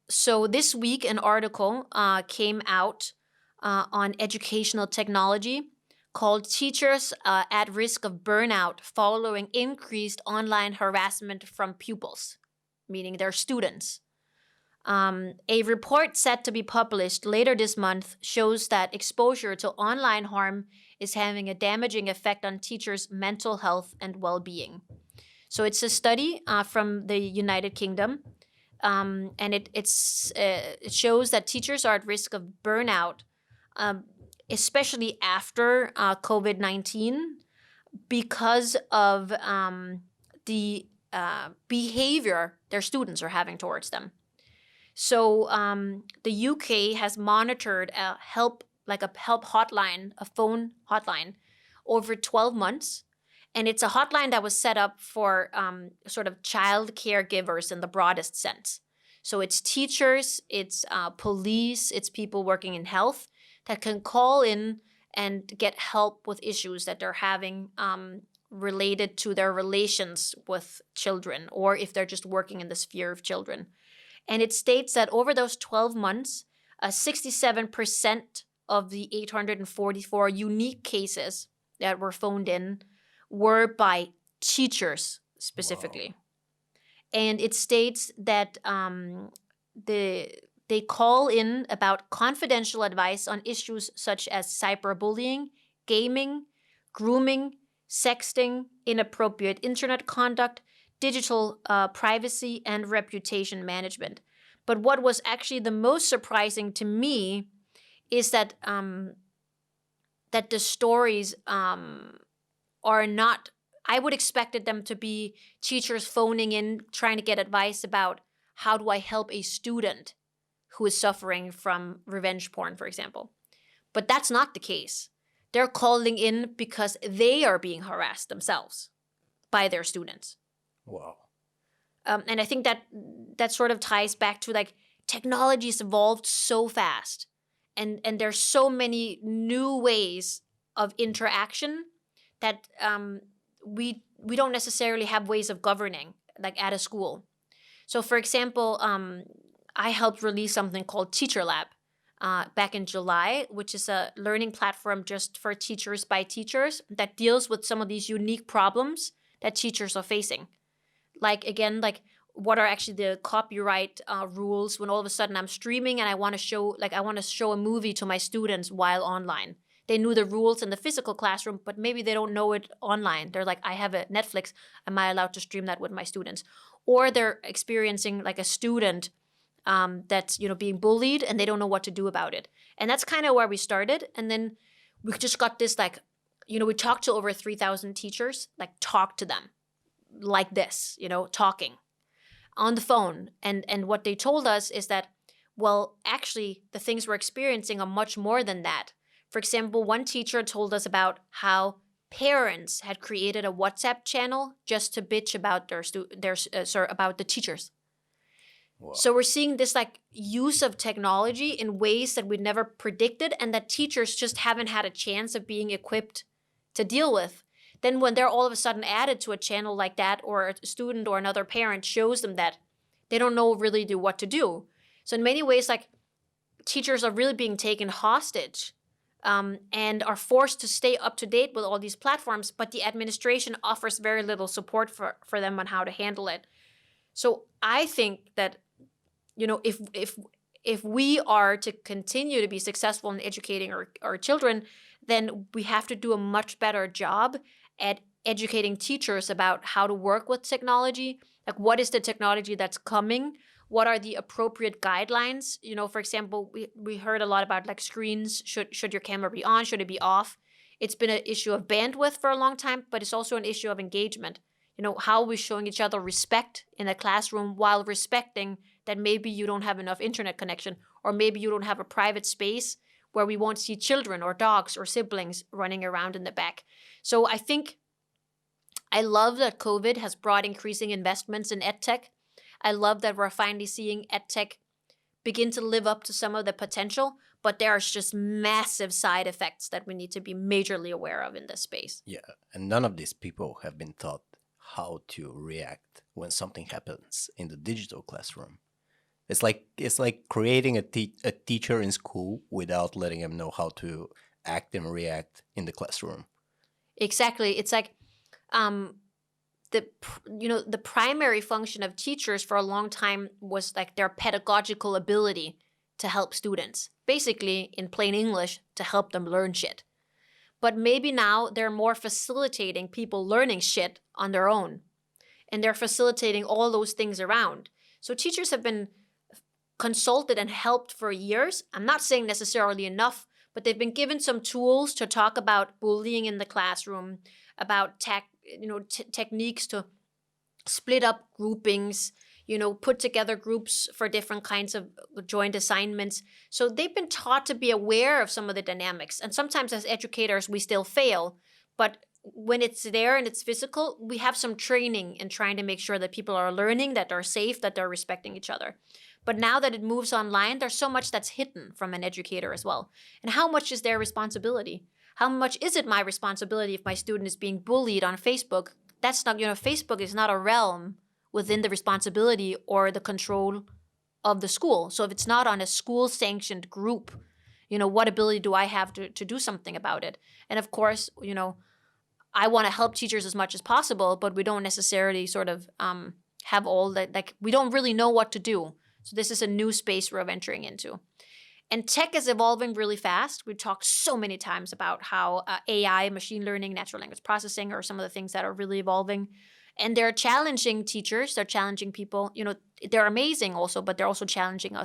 So this week, an article came out on educational technology called Teachers at Risk of Burnout Following Increased Online Harassment from Pupils, meaning their students. A report set to be published later this month shows that exposure to online harm is having a damaging effect on teachers' mental health and well-being. So it's a study from the United Kingdom, and it shows that teachers are at risk of burnout, um, especially after COVID-19, because of the behavior their students are having towards them. So the UK has monitored a help hotline, a phone hotline, over 12 months. And it's a hotline that was set up for sort of child caregivers in the broadest sense. So it's teachers, it's police, it's people working in health that can call in and get help with issues that they're having related to their relations with children, or if they're just working in the sphere of children. And it states that over those 12 months, 67% of the 844 unique cases that were phoned in were by teachers specifically. Wow. And it states that they call in about confidential advice on issues such as cyberbullying, gaming, grooming, sexting, inappropriate internet conduct, digital privacy, and reputation management. But what was actually the most surprising to me is that that the stories are not. I would expected them to be teachers phoning in, trying to get advice about how do I help a student who is suffering from revenge porn, for example. But that's not the case. They're calling in because they are being harassed themselves by their students. Wow. And I think that sort of ties back to like technology has evolved so fast, and there's so many new ways of interaction that we don't necessarily have ways of governing, like at a school. So, for example, I helped release something called CanopyLAB back in July, which is a learning platform just for teachers by teachers that deals with some of these unique problems that teachers are facing. Like, again, like what are actually the copyright rules when all of a sudden I'm streaming and I want to show a movie to my students while online. They knew the rules in the physical classroom, but maybe they don't know it online. They're like, I have a Netflix. Am I allowed to stream that with my students? Or they're experiencing like a student that's being bullied and they don't know what to do about it. And that's kind of where we started. And then we just got this we talked to over 3,000 teachers, talk to them like this, talking on the phone. And what they told us is that, well, actually, the things we're experiencing are much more than that. For example, one teacher told us about how parents had created a WhatsApp channel just to bitch about about the teachers. Wow. So we're seeing this use of technology in ways that we never predicted, and that teachers just haven't had a chance of being equipped to deal with. Then when they're all of a sudden added to a channel like that, or a student or another parent shows them that, they don't know really what to do. So in many ways, teachers are really being taken hostage and are forced to stay up to date with all these platforms, but the administration offers very little support for them on how to handle it. So I think that, if we are to continue to be successful in educating our children, then we have to do a much better job at educating teachers about how to work with technology. Like, what is the technology that's coming? What are the appropriate guidelines? For example, we heard a lot about screens. Should your camera be on? Should it be off? It's been an issue of bandwidth for a long time, but it's also an issue of engagement. How are we showing each other respect in a classroom while respecting that maybe you don't have enough internet connection, or maybe you don't have a private space where we won't see children or dogs or siblings running around in the back. So I think I love that COVID has brought increasing investments in EdTech. I love that we're finally seeing EdTech begin to live up to some of the potential, but there's just massive side effects that we need to be majorly aware of in this space. Yeah, and none of these people have been taught how to react when something happens in the digital classroom. It's like creating a teacher in school without letting them know how to act and react in the classroom. Exactly. It's like the primary function of teachers for a long time was like their pedagogical ability to help students. Basically, in plain English, to help them learn shit. But maybe now they're more facilitating people learning shit on their own. And they're facilitating all those things around. So teachers have been consulted and helped for years. I'm not saying necessarily enough, but they've been given some tools to talk about bullying in the classroom, about techniques to split up groupings, put together groups for different kinds of joint assignments. So they've been taught to be aware of some of the dynamics. And sometimes as educators, we still fail. But when it's there and it's physical, we have some training in trying to make sure that people are learning, that they're safe, that they're respecting each other. But now that it moves online, there's so much that's hidden from an educator as well. And how much is their responsibility? How much is it my responsibility if my student is being bullied on Facebook? That's not, Facebook is not a realm within the responsibility or the control of the school. So if it's not on a school-sanctioned group, what ability do I have to do something about it? And of course, I want to help teachers as much as possible, but we don't necessarily sort of have all that, like, we don't really know what to do. So this is a new space we're venturing into. And tech is evolving really fast. We've talked so many times about how AI, machine learning, natural language processing are some of the things that are really evolving. And they're challenging teachers. They're challenging people. They're amazing also, but they're also challenging us